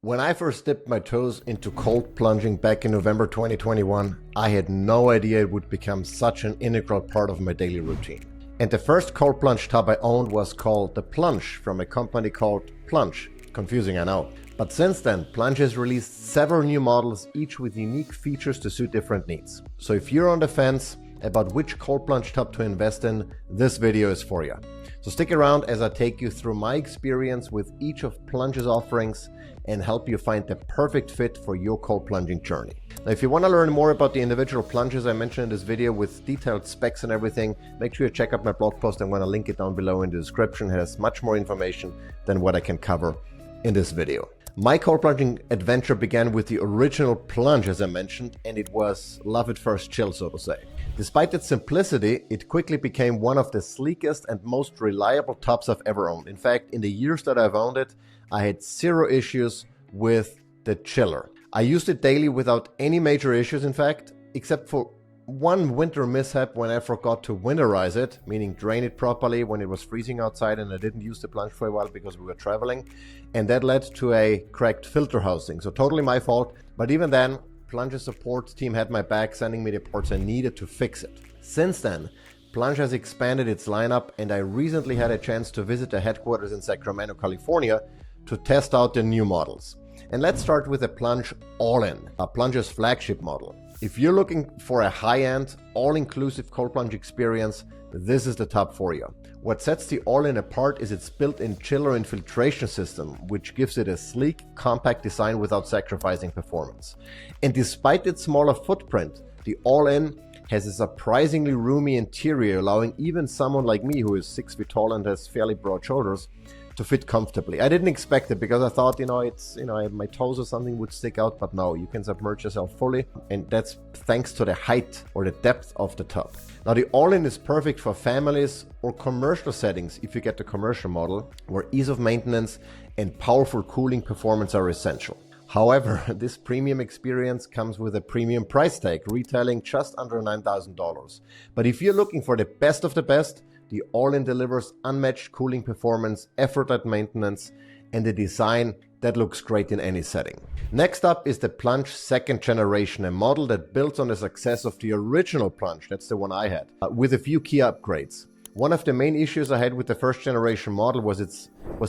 When I first dipped my toes into cold plunging back in November 2021, I had no idea it would become such an integral part of my daily routine. And the first cold plunge tub I owned was called the Plunge from a company called Plunge. Confusing, I know. But since then, Plunge has released several new models, each with unique features to suit different needs. So if you're on the fence about which cold plunge tub to invest in, this video is for you. So stick around as I take you through my experience with each of Plunge's offerings and help you find the perfect fit for your cold plunging journey. Now, if you want to learn more about the individual plunges I mentioned in this video with detailed specs and everything, make sure you check out my blog post. I'm going to link it down below in the description. It has much more information than what I can cover in this video. My cold plunging adventure began with the original Plunge, as I mentioned, and it was love at first chill, so to say. Despite its simplicity, it quickly became one of the sleekest and most reliable tubs I've ever owned. In fact, in the years that I've owned it, I had zero issues with the chiller. I used it daily without any major issues, in fact, except for one winter mishap when I forgot to winterize it, meaning drain it properly when it was freezing outside and I didn't use the Plunge for a while because we were traveling. And that led to a cracked filter housing. So totally my fault. But even then, Plunge's support team had my back, sending me the parts I needed to fix it. Since then, Plunge has expanded its lineup, and I recently had a chance to visit the headquarters in Sacramento, California to test out the new models. And let's start with the Plunge All-In, Plunge's flagship model. If you're looking for a high-end, all-inclusive cold plunge experience, this is the tub for you. What sets the All-In apart is its built-in chiller and filtration system, which gives it a sleek, compact design without sacrificing performance. And despite its smaller footprint, the All-In has a surprisingly roomy interior, allowing even someone like me who is 6 feet tall and has fairly broad shoulders to fit comfortably. I didn't expect it because I thought, my toes or something would stick out, but no, you can submerge yourself fully, and that's thanks to the height or the depth of the tub. Now, the All-In is perfect for families or commercial settings if you get the commercial model, where ease of maintenance and powerful cooling performance are essential. However, this premium experience comes with a premium price tag, retailing just under $9,000. But if you're looking for the best of the best, the All-In delivers unmatched cooling performance, effortless maintenance, and a design that looks great in any setting. Next up is the Plunge second generation, a model that builds on the success of the original Plunge, that's the one I had, with a few key upgrades. One of the main issues I had with the first generation model was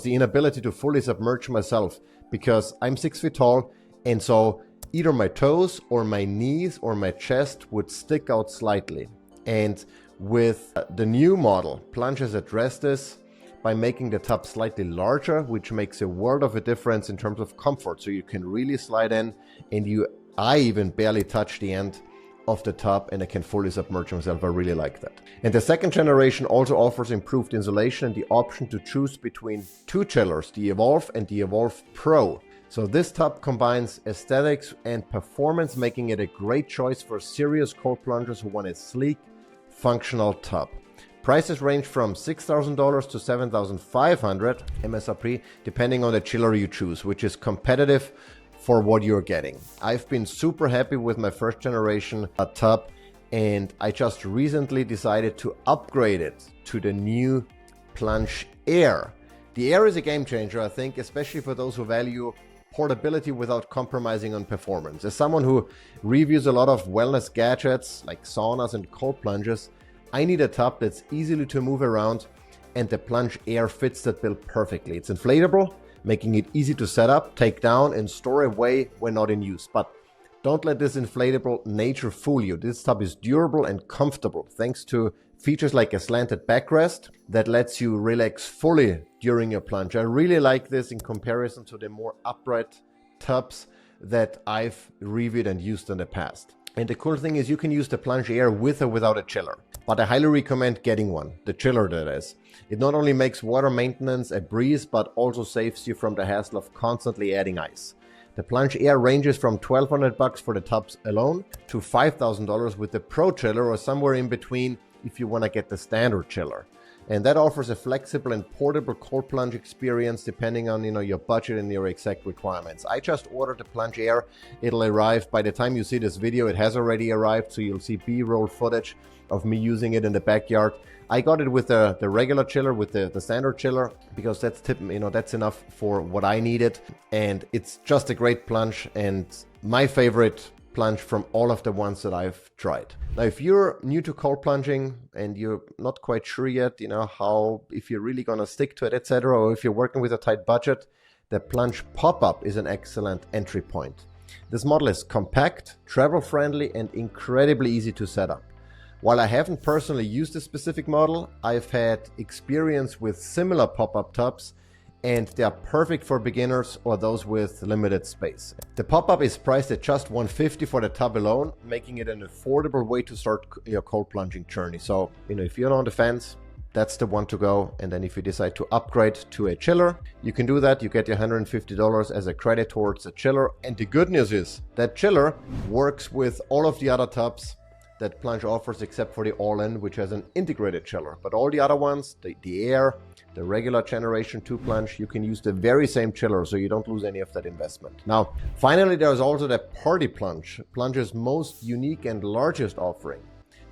the inability to fully submerge myself, because I'm 6 feet tall, and so either my toes or my knees or my chest would stick out slightly. And with the new model, Plunge has addressed this by making the tub slightly larger, which makes a world of a difference in terms of comfort. So you can really slide in, and I even barely touch the end of the tub and I can fully submerge myself. I really like that. And the second generation also offers improved insulation and the option to choose between two chillers, the Evolve and the Evolve Pro. So this tub combines aesthetics and performance, making it a great choice for serious cold plungers who want a sleek, functional tub. Prices range from $6,000 to $7,500 MSRP, depending on the chiller you choose, which is competitive for what you're getting. I've been super happy with my first generation tub, and I just recently decided to upgrade it to the new Plunge Air. The Air is a game changer, I think, especially for those who value portability without compromising on performance. As someone who reviews a lot of wellness gadgets like saunas and cold plunges, I need a tub that's easily to move around, and the Plunge Air fits that bill perfectly. It's inflatable, making it easy to set up, take down, and store away when not in use. But don't let this inflatable nature fool you. This tub is durable and comfortable thanks to features like a slanted backrest that lets you relax fully during your plunge. I really like this in comparison to the more upright tubs that I've reviewed and used in the past. And the cool thing is you can use the Plunge Air with or without a chiller. But I highly recommend getting one, the chiller that is. It not only makes water maintenance a breeze, but also saves you from the hassle of constantly adding ice. The Plunge Air ranges from $1,200 for the tubs alone to $5,000 with the Pro chiller, or somewhere in between if you want to get the standard chiller. And that offers a flexible and portable cold plunge experience depending on your budget and your exact requirements. I just ordered the Plunge Air. It'll arrive by the time you see this video. It has already arrived, so you'll see B-roll footage of me using it in the backyard. I got it with the regular chiller, with the standard chiller, because that's enough for what I needed. And it's just a great plunge and my favorite plunge from all of the ones that I've tried. Now, if you're new to cold plunging and you're not quite sure yet, if you're really gonna stick to it, etc., or if you're working with a tight budget, the Plunge Pop Up is an excellent entry point. This model is compact, travel-friendly, and incredibly easy to set up. While I haven't personally used this specific model, I've had experience with similar pop-up tubs, and they are perfect for beginners or those with limited space. The pop-up is priced at just $150 for the tub alone, making it an affordable way to start your cold plunging journey. So, if you're on the fence, that's the one to go. And then if you decide to upgrade to a chiller, you can do that. You get your $150 as a credit towards the chiller. And the good news is that chiller works with all of the other tubs that Plunge offers except for the All-In, which has an integrated chiller. But all the other ones, the Air, the regular Generation Plunge, you can use the very same chiller, so you don't lose any of that investment. Now, finally, there's also the Party Plunge, Plunge's most unique and largest offering.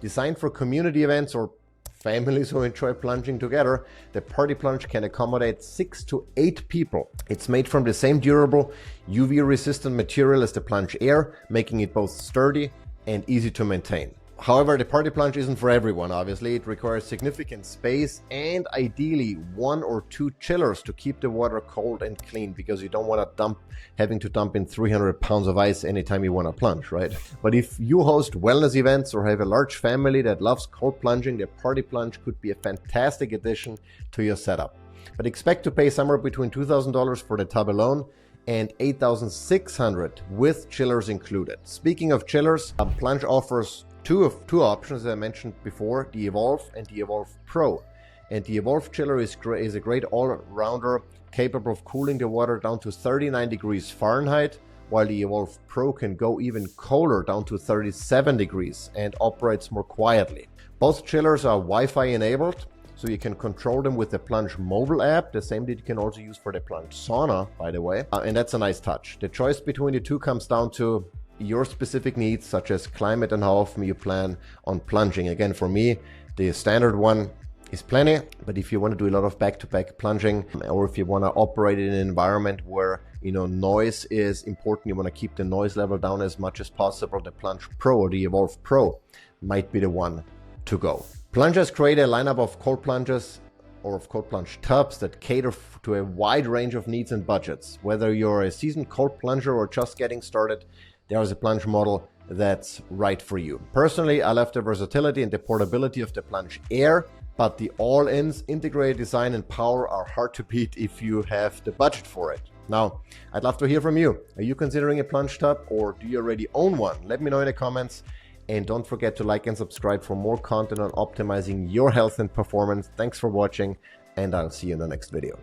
Designed for community events or families who enjoy plunging together, the Party Plunge can accommodate 6 to 8 people. It's made from the same durable, UV-resistant material as the Plunge Air, making it both sturdy and easy to maintain. However, the Party Plunge isn't for everyone, obviously. It requires significant space and ideally 1 or 2 chillers to keep the water cold and clean, because you don't want to having to dump in 300 pounds of ice anytime you want to plunge, right? But if you host wellness events or have a large family that loves cold plunging, the Party Plunge could be a fantastic addition to your setup. But expect to pay somewhere between $2,000 for the tub alone and $8,600 with chillers included. Speaking of chillers, Plunge offers two options, as I mentioned before, the Evolve and the Evolve Pro. And the Evolve chiller is a great all-rounder, capable of cooling the water down to 39 degrees Fahrenheit, while the Evolve Pro can go even colder, down to 37 degrees, and operates more quietly. Both chillers are Wi-Fi enabled, so you can control them with the Plunge mobile app, the same that you can also use for the Plunge sauna, by the way, and that's a nice touch. The choice between the two comes down to your specific needs, such as climate and how often you plan on plunging. Again, for me, the standard one is plenty, but if you want to do a lot of back-to-back plunging, or if you want to operate in an environment where noise is important, you want to keep the noise level down as much as possible, the Plunge Pro or the Evolve Pro might be the one to go. Plunge has created a lineup of cold plunges or of cold plunge tubs that cater to a wide range of needs and budgets. Whether you're a seasoned cold plunger or just getting started, there is a plunge model that's right for you. Personally, I love the versatility and the portability of the Plunge Air, but the All-In's integrated design and power are hard to beat if you have the budget for it. Now, I'd love to hear from you. Are you considering a plunge tub, or do you already own one? Let me know in the comments. And don't forget to like and subscribe for more content on optimizing your health and performance. Thanks for watching, and I'll see you in the next video.